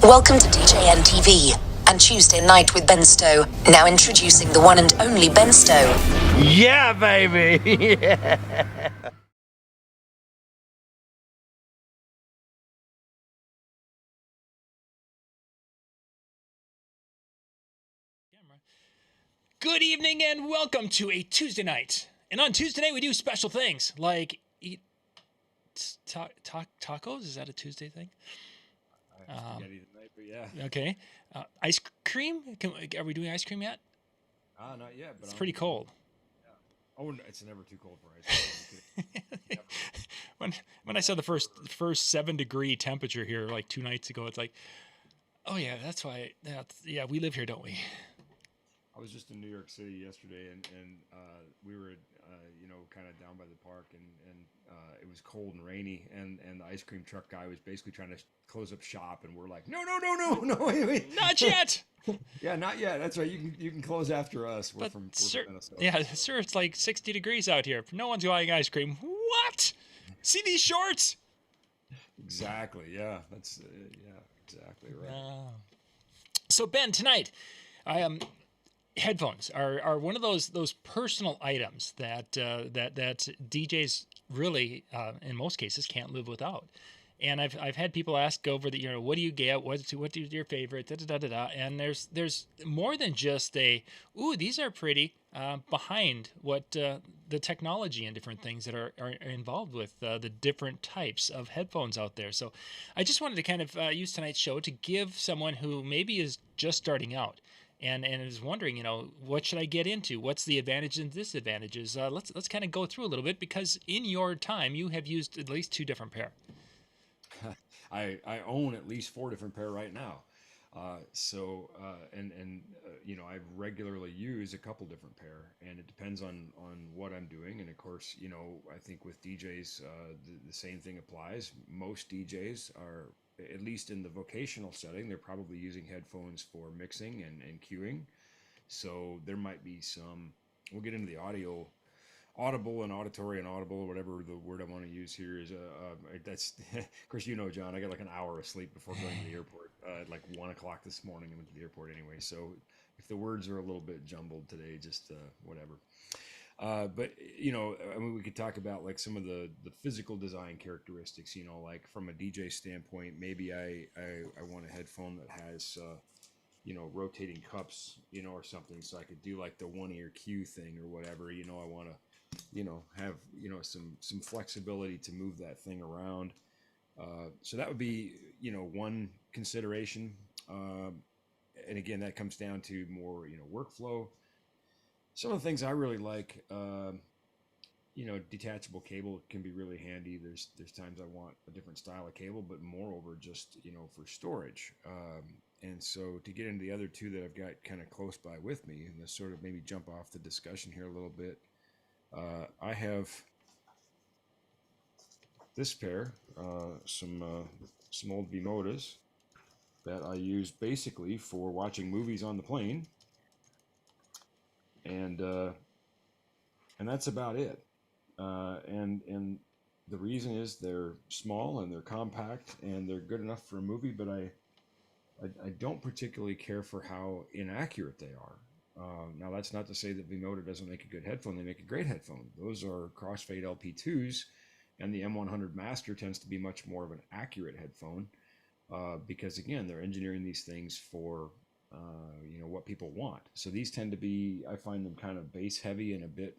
Welcome to DJNTV and Tuesday Night with Ben Stowe. Now introducing the one and only Ben Stowe. Yeah, baby! Yeah. Good evening and welcome to a Tuesday night. And on Tuesday night we do special things like eat tacos. Is that a Tuesday thing? Spaghetti tonight, but yeah. Okay. Ice cream? Are we doing ice cream yet? Not yet, but It's pretty cold. Yeah. Oh, it's never too cold for ice cream. when I saw the first 7-degree temperature here like 2 nights ago, it's like, oh yeah, that's why. Yeah, we live here, don't we? I was just in New York City yesterday, and we were, kind of down by the park, and it was cold and rainy, and the ice cream truck guy was basically trying to close up shop, and we're like, no, wait. Not yet. Yeah, not yet. That's right. You can close after us. We're from Minnesota. Yeah, sir. It's like 60 degrees out here. No one's buying ice cream. What? See these shorts? Exactly. Yeah, that's exactly right. So Ben, tonight, headphones are one of those personal items that DJs really, in most cases, can't live without. And I've had people ask over the, what do you get? What's your favorite? Da, da, da, da, da. And there's more than just ooh, these are pretty, behind what the technology and different things that are involved with the different types of headphones out there. So I just wanted to kind of use tonight's show to give someone who maybe is just starting out and is wondering, what should I get into? What's the advantages and disadvantages? Let's kind of go through a little bit, because in your time you have used at least 2 different pair. I own at least 4 different pair right now. I regularly use a couple different pair, and it depends on what I'm doing. And of course, I think with DJs, the same thing applies. Most DJs are, at least in the vocational setting, they're probably using headphones for mixing and cueing. So there might be some, we'll get into the audible and auditory and audible, or whatever the word I want to use here is. That's, of course, John, I got like an hour of sleep before going to the airport. At like 1 o'clock this morning, I went to the airport anyway. So if the words are a little bit jumbled today, just whatever. But we could talk about like some of the physical design characteristics. Like from a DJ standpoint, maybe I want a headphone that has rotating cups, or something, so I could do like the one ear cue thing or whatever. I want to have some flexibility to move that thing around. So that would be one consideration. And again, that comes down to more workflow. Some of the things I really like, detachable cable can be really handy. There's times I want a different style of cable, but moreover just for storage. And so to get into the other 2 that I've got kind of close by with me, and to sort of maybe jump off the discussion here a little bit, I have this pair, some old Vimotas that I use basically for watching movies on the plane, and that's about it. And the reason is they're small and they're compact and they're good enough for a movie, but I don't particularly care for how inaccurate they are. Now, that's not to say that Vimota doesn't make a good headphone. They make a great headphone. Those are crossfade LP2s, and the M100 Master tends to be much more of an accurate headphone because, again, they're engineering these things for what people want. So these tend to be, I find them kind of bass heavy and a bit,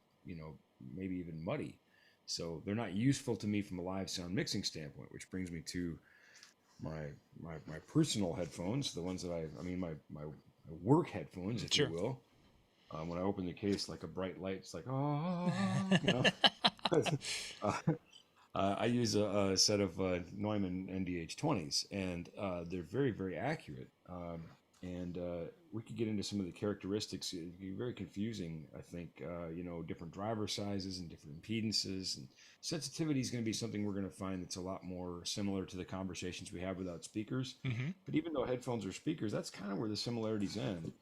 maybe even muddy. So they're not useful to me from a live sound mixing standpoint, which brings me to my personal headphones, the ones that my work headphones, if Sure. you will. When I open the case, like a bright light, it's like, I use a set of Neumann NDH20s, and they're very, very accurate. And we could get into some of the characteristics. It'd be very confusing, I think. Different driver sizes and different impedances, and sensitivity is going to be something we're going to find that's a lot more similar to the conversations we have without speakers. Mm-hmm. But even though headphones are speakers, that's kind of where the similarities end.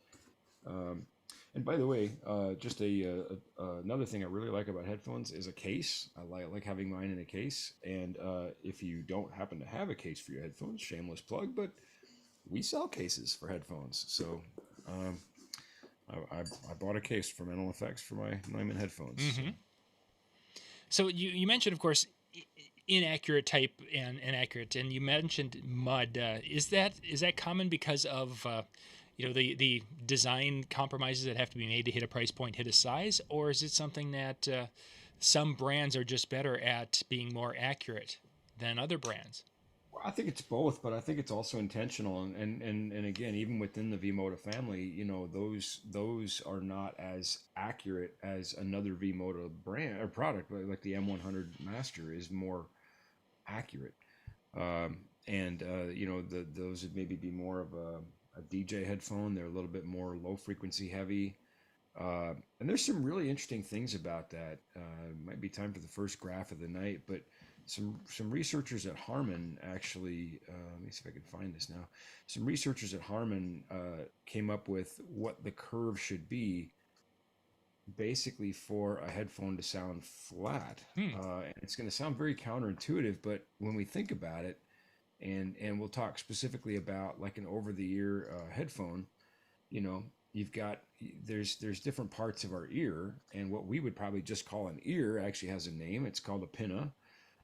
And by the way, just another thing I really like about headphones is a case. I like having mine in a case. And if you don't happen to have a case for your headphones, shameless plug, but we sell cases for headphones. So um, I bought a case for Mental Effects for my Neumann headphones. Mm-hmm. So you mentioned, of course, inaccurate type and inaccurate, and you mentioned mud. Is that common because of the design compromises that have to be made to hit a price point, hit a size, or is it something that some brands are just better at being more accurate than other brands? I think it's both, but I think it's also intentional. And again, even within the V-Moda family, those are not as accurate as another V-Moda brand or product, like the M100 Master is more accurate. And those would maybe be more of a DJ headphone. They're a little bit more low frequency heavy. And there's some really interesting things about that. Might be time for the first graph of the night, but some researchers at Harman actually, let me see if I can find this now. Some researchers at Harman came up with what the curve should be, basically for a headphone to sound flat. And it's going to sound very counterintuitive, but when we think about it, and we'll talk specifically about like an over-the-ear headphone, you know, you've got there's different parts of our ear, and what we would probably just call an ear actually has a name. It's called a pinna,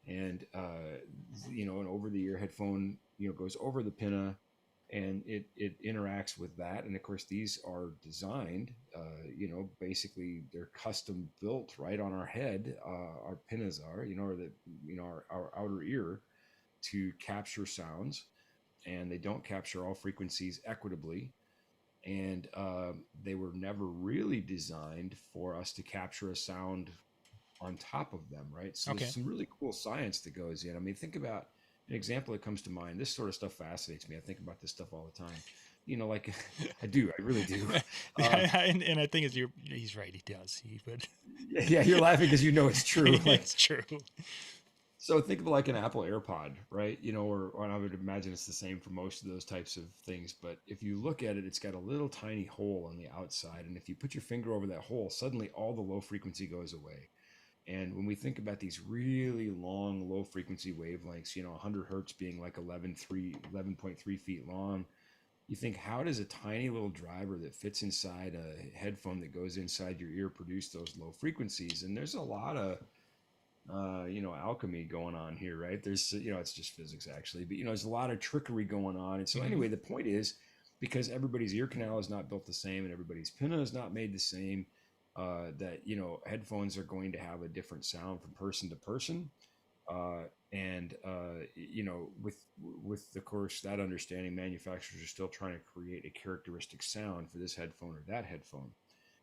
and an over-the-ear headphone goes over the pinna, and it interacts with that. And of course, these are designed, basically they're custom built right on our head. Our pinnas are, or the our outer ear, to capture sounds, and they don't capture all frequencies equitably. And they were never really designed for us to capture a sound on top of them, right? So Okay. there's some really cool science that goes in. I mean, think about an example that comes to mind. This sort of stuff fascinates me. I think about this stuff all the time. Like I really do. and I think he's right. He does. But Yeah, you're laughing because it's true. Like, it's true. so think of like an Apple AirPod, right? Or I would imagine it's the same for most of those types of things. But if you look at it, it's got a little tiny hole on the outside. And if you put your finger over that hole, suddenly all the low frequency goes away. And when we think about these really long low frequency wavelengths, 100 hertz being like 11.3 feet long, you think, how does a tiny little driver that fits inside a headphone that goes inside your ear produce those low frequencies? And there's a lot of alchemy going on here, right? There's, it's just physics actually, but there's a lot of trickery going on. And so anyway, the point is, because everybody's ear canal is not built the same and everybody's pinna is not made the same, that, headphones are going to have a different sound from person to person. With of course that understanding, manufacturers are still trying to create a characteristic sound for this headphone or that headphone.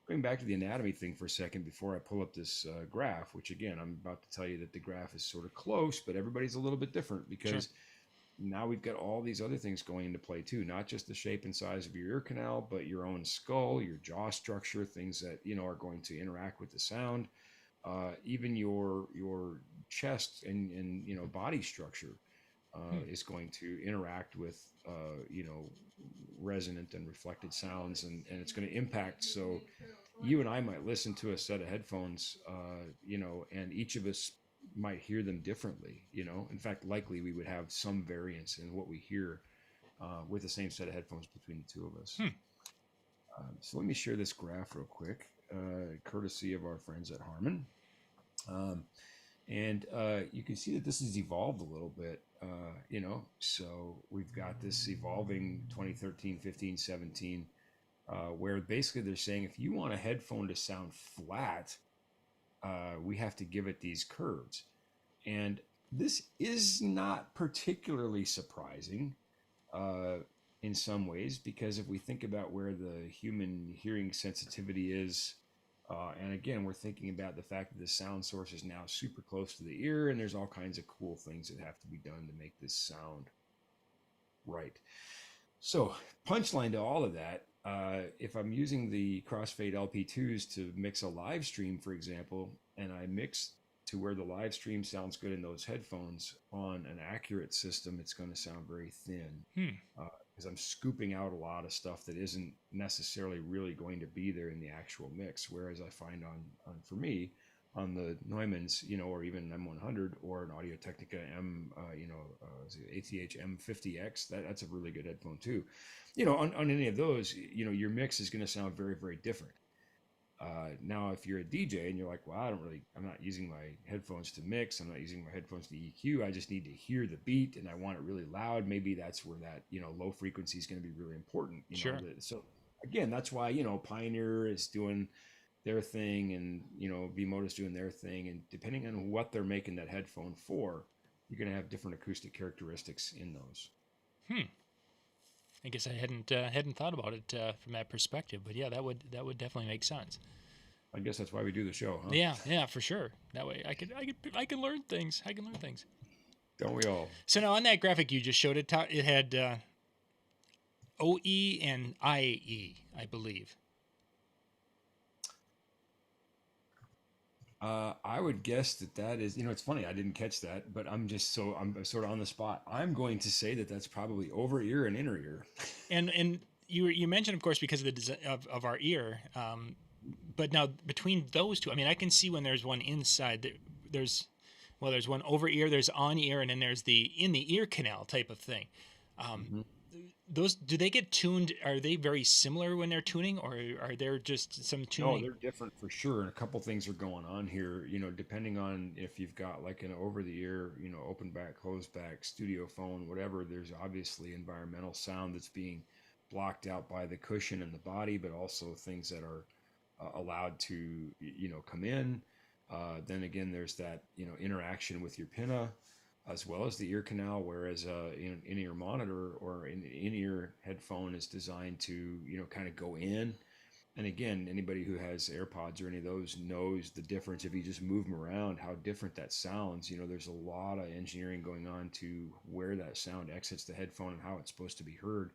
Going back to the anatomy thing for a second before I pull up this graph, which again, I'm about to tell you that the graph is sort of close, but everybody's a little bit different because now we've got all these other things going into play too, not just the shape and size of your ear canal, but your own skull, your jaw structure, things that, are going to interact with the sound, even your chest and body structure is going to interact with, resonant and reflected sounds, and it's going to impact. So you and I might listen to a set of headphones, and each of us might hear them differently. In fact, likely we would have some variance in what we hear with the same set of headphones between the two of us. So let me share this graph real quick, courtesy of our friends at Harman. And you can see that this has evolved a little bit, so we've got this evolving 2013, 15, 17, where basically they're saying if you want a headphone to sound flat, we have to give it these curves. And this is not particularly surprising in some ways, because if we think about where the human hearing sensitivity is, and again, we're thinking about the fact that the sound source is now super close to the ear, and there's all kinds of cool things that have to be done to make this sound right. So, punchline to all of that, if I'm using the Crossfade LP2s to mix a live stream, for example, and I mix to where the live stream sounds good in those headphones on an accurate system, it's going to sound very thin. Because I'm scooping out a lot of stuff that isn't necessarily really going to be there in the actual mix. Whereas I find for me, on the Neumanns, or even M100 or an Audio Technica ATH M50X. That's a really good headphone too. On any of those, your mix is going to sound very, very different. Now, if you're a DJ and you're like, well, I'm not using my headphones to mix. I'm not using my headphones to EQ. I just need to hear the beat and I want it really loud. Maybe that's where that, low frequency is going to be really important. Sure. So again, that's why, Pioneer is doing their thing and, V-Moto's doing their thing. And depending on what they're making that headphone for, you're going to have different acoustic characteristics in those. I guess I hadn't thought about it from that perspective, but yeah, that would definitely make sense. I guess that's why we do the show, huh? Yeah, for sure. That way, I can learn things. I can learn things. Don't we all? So now on that graphic you just showed, it had OE and IE, I believe. I would guess that is, it's funny, I didn't catch that, but I'm sort of on the spot. I'm going to say that that's probably over ear and inner ear. And you mentioned, of course, because of the design of our ear, but now between those two, I mean, I can see when there's one inside, there's one over ear, there's on ear, and then there's the in the ear canal type of thing. Those, do they get tuned? Are they very similar when they're tuning, or are there just some tuning? No, they're different for sure. And a couple things are going on here, depending on if you've got like an over the ear, open back, closed back, studio phone, whatever, there's obviously environmental sound that's being blocked out by the cushion and the body, but also things that are allowed to, come in. Then again, there's that, interaction with your pinna, as well as the ear canal, whereas an in-ear monitor or an in-ear headphone is designed to, kind of go in. And again, anybody who has AirPods or any of those knows the difference. If you just move them around, how different that sounds. There's a lot of engineering going on to where that sound exits the headphone and how it's supposed to be heard.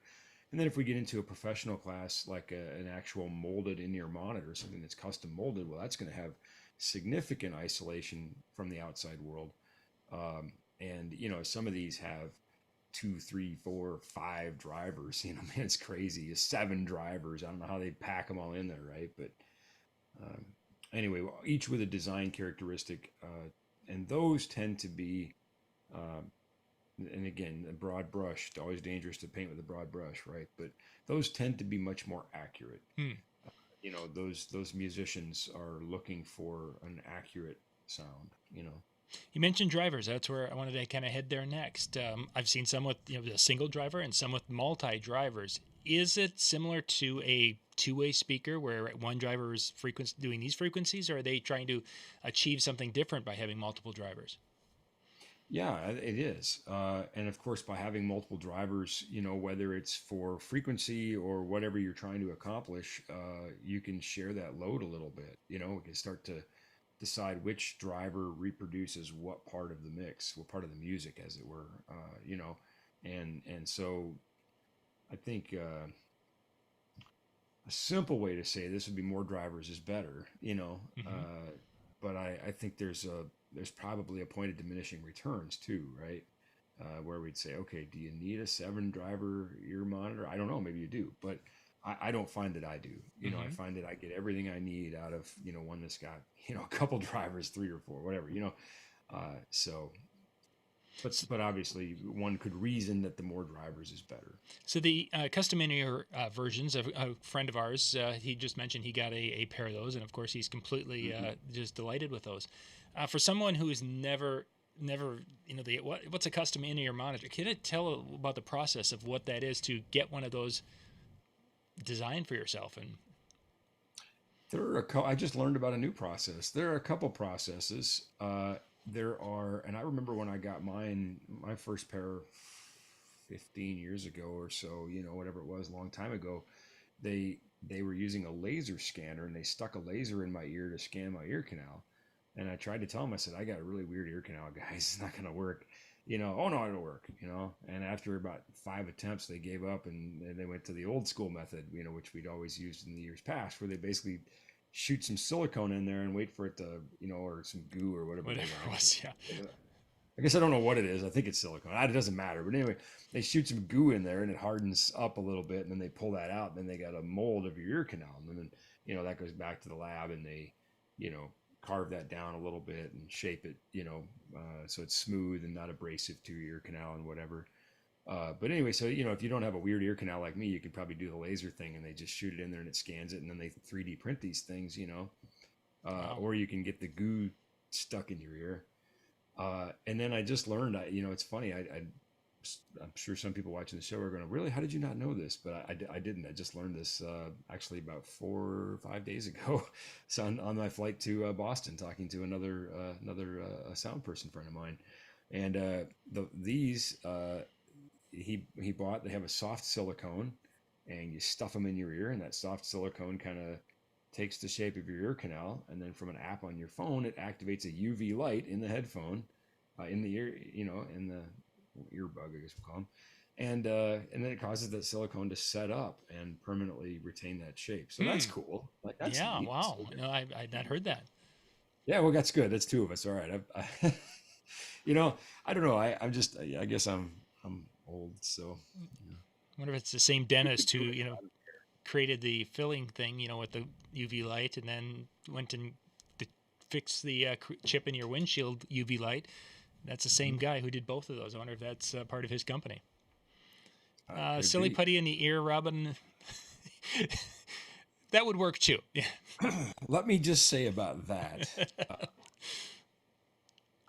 And then if we get into a professional class, like an actual molded in-ear monitor, something that's custom molded, well, that's going to have significant isolation from the outside world. And, some of these have 2, 3, 4, 5 drivers, man, it's crazy. 7 drivers. I don't know how they pack them all in there, right? But anyway, each with a design characteristic. And those tend to be, and again, a broad brush, it's always dangerous to paint with a broad brush, right? But those tend to be much more accurate. Those musicians are looking for an accurate sound, You mentioned drivers. That's where I wanted to kind of head there next. I've seen some with a single driver and some with multi drivers. Is it similar to a two-way speaker where one driver is doing these frequencies, or are they trying to achieve something different by having multiple drivers? Yeah, it is. And of course, by having multiple drivers, whether it's for frequency or whatever you're trying to accomplish, you can share that load a little bit. We can start to decide which driver reproduces what part of the mix, what part of the music, as it were, and so I think a simple way to say this would be more drivers is better, but I think there's probably a point of diminishing returns too, right? Where we'd say, okay, do you need a 7 driver ear monitor? I don't know, maybe you do, but I don't find that I do. I find that I get everything I need out of, one that's got, a couple drivers, 3 or 4, whatever, but obviously one could reason that the more drivers is better. So the custom in-ear versions of a friend of ours, he just mentioned he got a pair of those, and of course he's completely just delighted with those. For someone who has never, what's a custom in-ear monitor? Can you tell about the process of what that is to get one of those designed for yourself? And I just learned about a new process. There are a couple processes. And I remember when I got my first pair 15 years ago or so, whatever it was, a long time ago, they were using a laser scanner and they stuck a laser in my ear to scan my ear canal. And I tried to tell them, I said, I got a really weird ear canal, guys. It's not going to work. Oh no, it'll work, and after about 5 attempts, they gave up and they went to the old school method, which we'd always used in the years past, where they basically shoot some silicone in there and wait for it to, or some goo or whatever it was. Yeah. I guess I don't know what it is. I think it's silicone. It doesn't matter. But anyway, they shoot some goo in there and it hardens up a little bit, and then they pull that out, and then they got a mold of your ear canal. And then, that goes back to the lab, and they, carve that down a little bit and shape it, so it's smooth and not abrasive to your ear canal and whatever. But anyway, so if you don't have a weird ear canal like me, you could probably do the laser thing and they just shoot it in there and it scans it and then they 3D print these things, Wow. or you can get the goo stuck in your ear. And then I just learned, it's funny. I'm sure some people watching the show are going, really, how did you not know this? But I didn't. I just learned this actually about 4 or 5 days ago. So on my flight to Boston, talking to another sound person friend of mine, and he bought. They have a soft silicone, and you stuff them in your ear, and that soft silicone kind of takes the shape of your ear canal, and then from an app on your phone, it activates a UV light in the headphone, in the ear, in the earbud, I guess we'll call them, and then it causes that silicone to set up and permanently retain that shape. So that's cool. Like that's Yeah. neat. Wow. So, No, I'd not heard that. yeah, well, that's good. That's two of us. All right. I don't know. I guess I'm old, so. I wonder if it's the same dentist who, created the filling thing, with the UV light, and then went and fixed the chip in your windshield UV light. That's the same guy who did both of those. I wonder if that's part of his company. Silly Be. putty in the ear, Robin. That would work too. Yeah. Let me just say about that.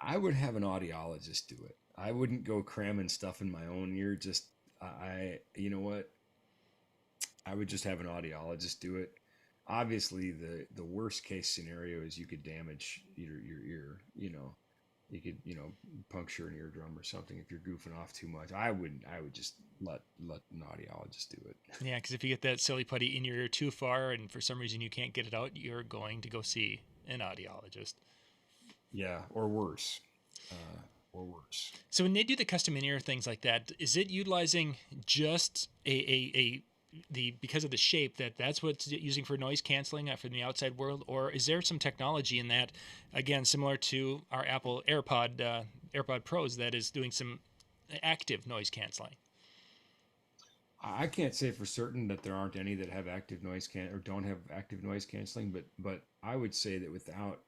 I would have an audiologist do it. I wouldn't go cramming stuff in my own ear. You know what? I would just have an audiologist do it. Obviously, the worst case scenario is you could damage your ear. You could puncture an eardrum or something if you're goofing off too much. I would just let an audiologist do it. Yeah, because if you get that silly putty in your ear too far, and for some reason you can't get it out, you're going to go see an audiologist. Yeah, or worse. Or worse. So when they do the custom in-ear things like that, is it utilizing just because of the shape that's what it's using for noise canceling from the outside world, or is there some technology in that, again, similar to our Apple AirPod Pros, that is doing some active noise canceling? I can't say for certain that there aren't any that have active noise or don't have active noise canceling, but I would say that without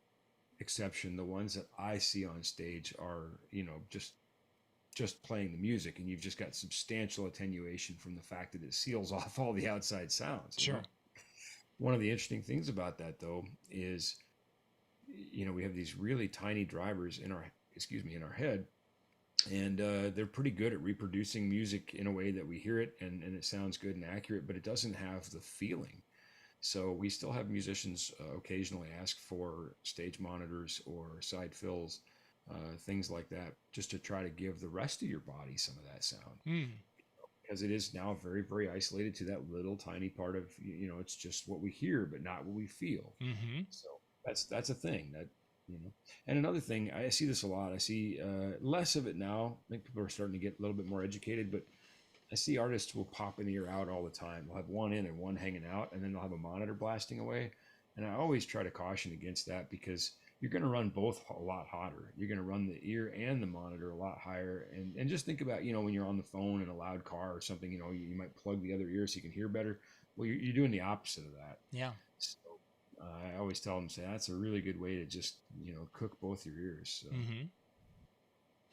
exception, the ones that I see on stage are just playing the music, and you've just got substantial attenuation from the fact that it seals off all the outside sounds. Sure. One of the interesting things about that, though, is we have these really tiny drivers in our head, and they're pretty good at reproducing music in a way that we hear it and it sounds good and accurate, but it doesn't have the feeling. So we still have musicians occasionally ask for stage monitors or side fills, things like that, just to try to give the rest of your body some of that sound. Because it is now very, very isolated to that little tiny part of, it's just what we hear, but not what we feel. So that's a thing that, and another thing, I see this a lot. I see less of it now. I think people are starting to get a little bit more educated, but I see artists will pop an ear out all the time. They'll have one in and one hanging out, and then they'll have a monitor blasting away. And I always try to caution against that, because you're going to run both a lot hotter. You're going to run the ear and the monitor a lot higher. And just think about, when you're on the phone in a loud car or something, you might plug the other ear so you can hear better. Well, you're doing the opposite of that. Yeah. So I always tell them, say, that's a really good way to just, cook both your ears.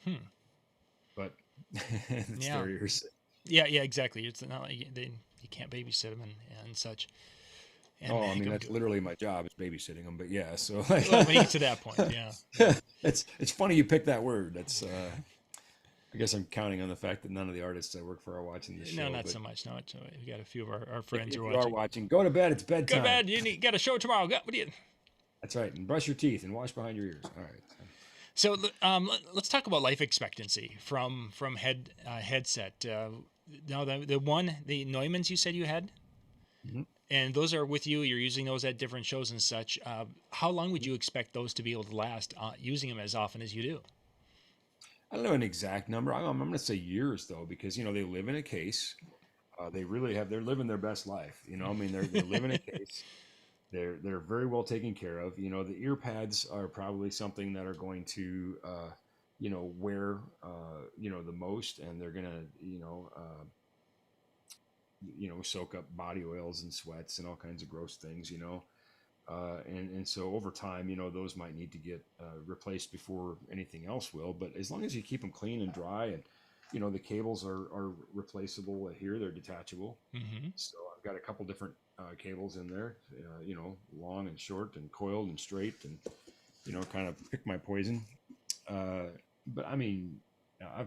So. But it's their ears. Yeah, exactly. It's not like you can't babysit them and such. And that's literally my job, is babysitting them. But yeah, so well, when you get to that point, yeah. It's funny you picked that word. That's I guess I'm counting on the fact that none of the artists I work for are watching this show. No, not so much. No, we got a few of our friends if who you are watching. Go to bed. It's bedtime. Go to bed. You got a show tomorrow. What do you? That's right. And brush your teeth and wash behind your ears. All right. So let's talk about life expectancy from headset. Now the Neumanns you said you had, and those are with you. You're using those at different shows and such. How long would you expect those to be able to last using them as often as you do? I don't know an exact number. I'm going to say years, though, because they live in a case. They really they're living their best life. They're living in a case. They're very well taken care of. The ear pads are probably something that are going to wear the most, and they're gonna soak up body oils and sweats and all kinds of gross things. And so over time, those might need to get replaced before anything else will. But as long as you keep them clean and dry, and the cables are replaceable here, they're detachable. Mm-hmm. So I've got a couple different cables in there, long and short and coiled and straight, and kind of pick my poison. Uh, but I mean,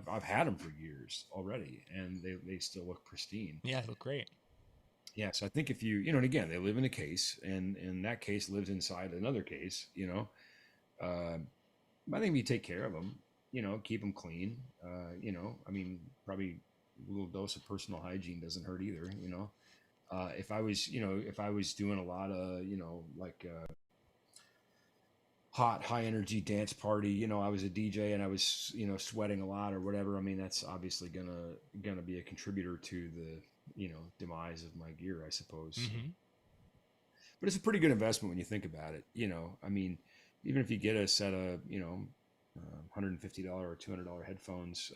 I've had them for years already, and they still look pristine. Yeah, they look great. Yeah, so I think if and again, they live in a case, and that case lives inside another case. Uh, I think if you take care of them, keep them clean. I mean, probably a little dose of personal hygiene doesn't hurt either. If I was doing a lot of, like hot, high energy dance party, I was a DJ and I was, sweating a lot or whatever. I mean, that's obviously gonna be a contributor to the, demise of my gear, I suppose. Mm-hmm. But it's a pretty good investment when you think about it. I mean, even if you get a set of, $150 or $200 headphones,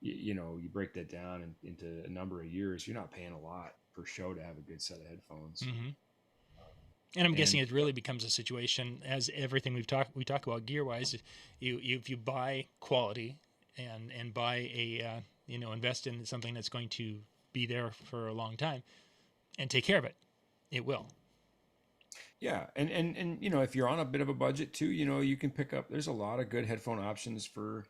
you break that down into a number of years, you're not paying a lot per show to have a good set of headphones. Mm-hmm. And I'm guessing And it really becomes a situation, as everything we talk about gear wise. If you buy quality and buy a invest in something that's going to be there for a long time and take care of it, it will. yeah, and if you're on a bit of a budget too, you can pick up. There's a lot of good headphone options for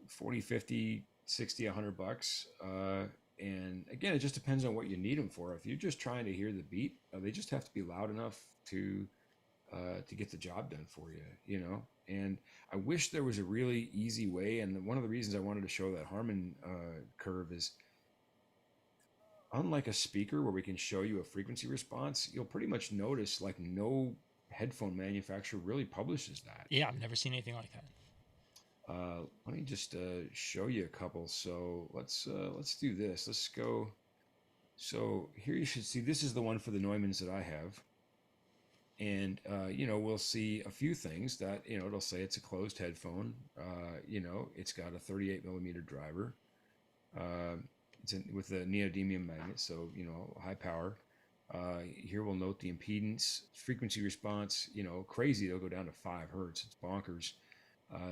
40, 50, 60, $100. And again, it just depends on what you need them for. If you're just trying to hear the beat, they just have to be loud enough to get the job done for you. And I wish there was a really easy way. And one of the reasons I wanted to show that Harman curve is, unlike a speaker where we can show you a frequency response, you'll pretty much notice like no headphone manufacturer really publishes that. Yeah, I've never seen anything like that. Let me just show you a couple. So let's do this. Let's go. So here you should see, this is the one for the Neumanns that I have. And, we'll see a few things that, it'll say it's a closed headphone. It's got a 38 millimeter driver. It's with a neodymium magnet, so, high power. Here we'll note the impedance, frequency response, crazy. They'll go down to 5 hertz. It's bonkers.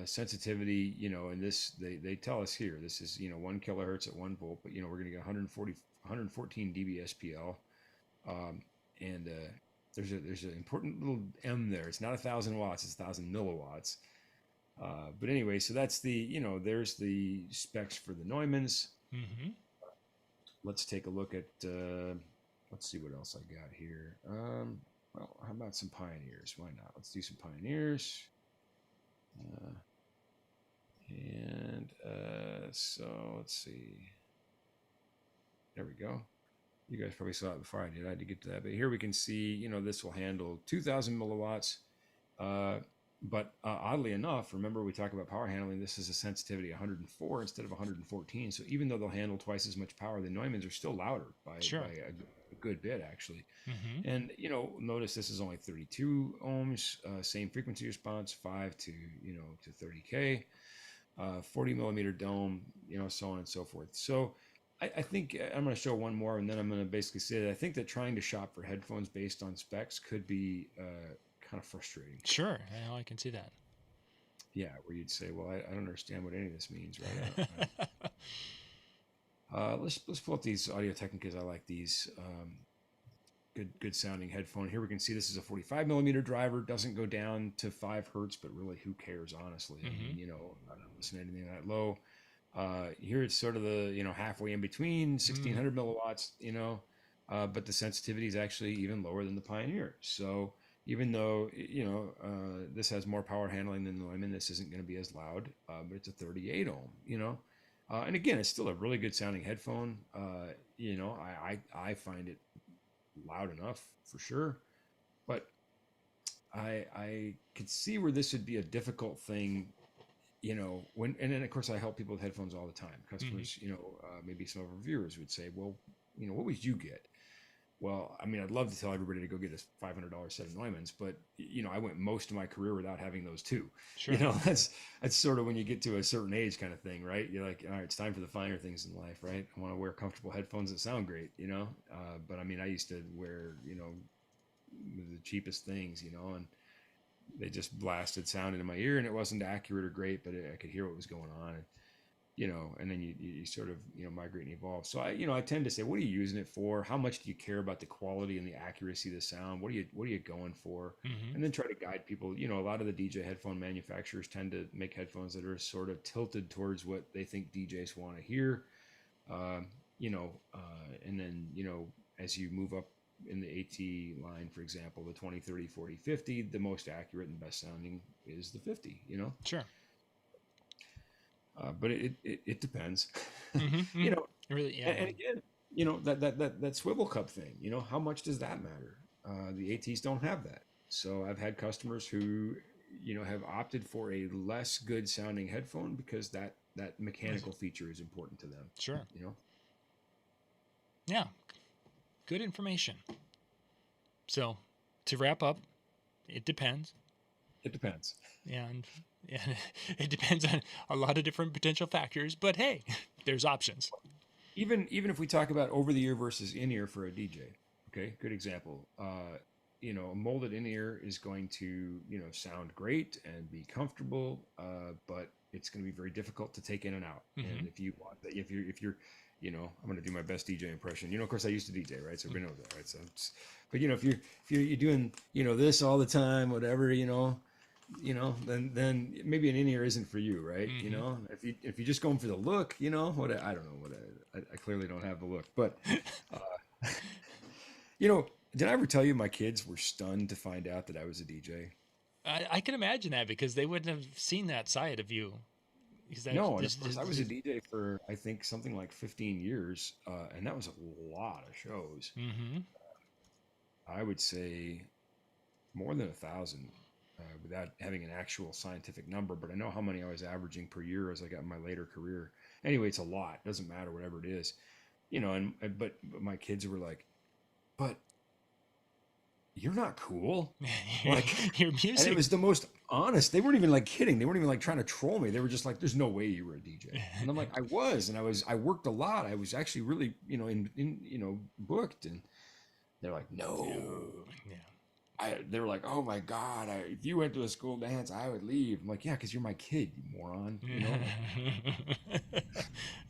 Sensitivity, and this, they tell us here, this is, 1 kilohertz at 1 volt, but, we're going to get 114 dB SPL. And there's an important little M there. It's not 1,000 watts, it's 1,000 milliwatts. But anyway, so that's the, there's the specs for the Neumanns. Mm-hmm. Let's take a look at, let's see what else I got here. Well, how about some Pioneers? Why not? Let's do some Pioneers. So let's see. There we go. You guys probably saw it before I did. I had to get to that. But here we can see, this will handle 2,000 milliwatts. But oddly enough, remember we talk about power handling, this is a sensitivity 104 instead of 114. So even though they'll handle twice as much power, the Neumanns are still louder by a good bit, actually. Mm-hmm. And, notice this is only 32 ohms, same frequency response, 5 to 30K, 40 millimeter dome, so on and so forth. So I think I'm going to show one more, and then I'm going to basically say that I think that trying to shop for headphones based on specs could be kind of frustrating. Sure, I can see that. Yeah, where you'd say, well, I don't understand what any of this means, right? Let's pull up these Audio Technicas. I like these good sounding headphone. Here we can see this is a 45 millimeter driver. Doesn't go down to 5 hertz, but really, who cares, honestly? Mm-hmm. I mean, I don't listen to anything that low. Here it's sort of the halfway in between, 1,600 milliwatts. But the sensitivity is actually even lower than the Pioneer. So even though this has more power handling than the Neumann, this isn't going to be as loud. But it's a 38 ohm. And again, it's still a really good sounding headphone. I find it loud enough for sure, but I could see where this would be a difficult thing. And then of course I help people with headphones all the time. Customers, maybe some of our viewers would say, well, what would you get? Well, I mean, I'd love to tell everybody to go get a $500 set of Neumanns, but I went most of my career without having those too. Sure. That's sort of when you get to a certain age kind of thing, right? You're like, all right, it's time for the finer things in life, right? I want to wear comfortable headphones that sound great, But I mean, I used to wear, the cheapest things, you know, and they just blasted sound into my ear, and it wasn't accurate or great, but I could hear what was going on. And, you know, and then you sort of, you know, migrate and evolve. So I tend to say, what are you using it for? How much do you care about the quality and the accuracy of the sound? What are you going for? Mm-hmm. And then try to guide people. You know, a lot of the DJ headphone manufacturers tend to make headphones that are sort of tilted towards what they think DJs want to hear. And then, you know, as you move up in the AT line, for example, the 20, 30, 40, 50, the most accurate and best sounding is the 50, you know? Sure. But it depends, Mm-hmm. you know, Really, yeah. and again, you know, that swivel cup thing, you know, how much does that matter? The ATs don't have that. So I've had customers who, you know, have opted for a less good sounding headphone because that mechanical feature is important to them. Sure. You know? Yeah. Good information. So to wrap up, it depends. It depends. And it depends on a lot of different potential factors, but hey, there's options. Even if we talk about over the ear versus in ear for a DJ, okay, good example. You know, a molded in ear is going to, you know, sound great and be comfortable, but it's going to be very difficult to take in and out. Mm-hmm. And if you're, you know, I'm going to do my best DJ impression. You know, of course, I used to DJ, right? So everybody knows that, right? So, but you know, if you're doing, you know, this all the time, whatever, you know, then maybe an in-ear isn't for you, right? Mm-hmm. You know, if you're just going for the look, you know, I don't know I clearly don't have the look, but you know, did I ever tell you my kids were stunned to find out that I was a DJ? I can imagine that because they wouldn't have seen that side of you. No, and of course I was a DJ for I think something like 15 years, and that was a lot of shows. Mm-hmm. I would say more than 1,000. Without having an actual scientific number, but I know how many I was averaging per year as I got in my later career. Anyway, it's a lot. It doesn't matter, whatever it is, you know. But my kids were like, "But you're not cool." Like your music. And it was the most honest. They weren't even like kidding. They weren't even like trying to troll me. They were just like, "There's no way you were a DJ." And I'm like, I worked a lot. I was actually really, you know, in you know, booked. And they're like, "No." Yeah. They were like, "Oh my God, if you went to a school dance, I would leave." I'm like, "Yeah, because you're my kid, you moron." You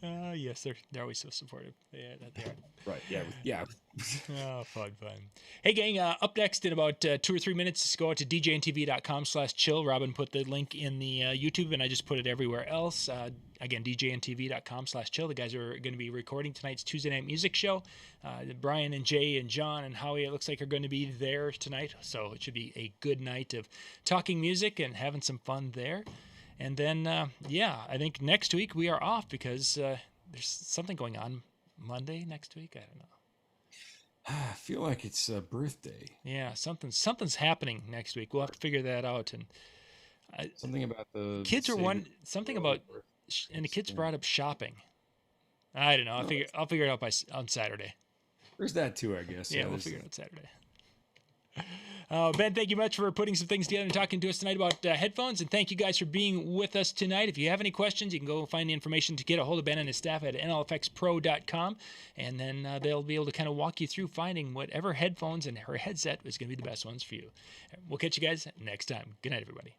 know? Yes, they're always so supportive. Yeah, they are. Right. Yeah. Yeah. Oh, fun. Hey, gang, up next in about 2 or 3 minutes, just go out to DJNTV.com/chill. Robin put the link in the YouTube, and I just put it everywhere else. Again, DJNTV.com/chill. The guys are going to be recording tonight's Tuesday Night Music Show. Brian and Jay and John and Howie, it looks like, are going to be there tonight. So it should be a good night of talking music and having some fun there. And then, I think next week we are off because there's something going on Monday next week. I don't know. I feel like it's a birthday. Yeah, something's happening next week. We'll have to figure that out. And something about the kids are something about, and the kids brought up shopping. I don't know. I'll figure it out on Saturday. There's that too, I guess. Yeah, we'll figure it out Saturday. Ben, thank you much for putting some things together and talking to us tonight about headphones. And thank you guys for being with us tonight. If you have any questions, you can go find the information to get a hold of Ben and his staff at nlfxpro.com. And then they'll be able to kind of walk you through finding whatever headphones and her headset is going to be the best ones for you. We'll catch you guys next time. Good night, everybody.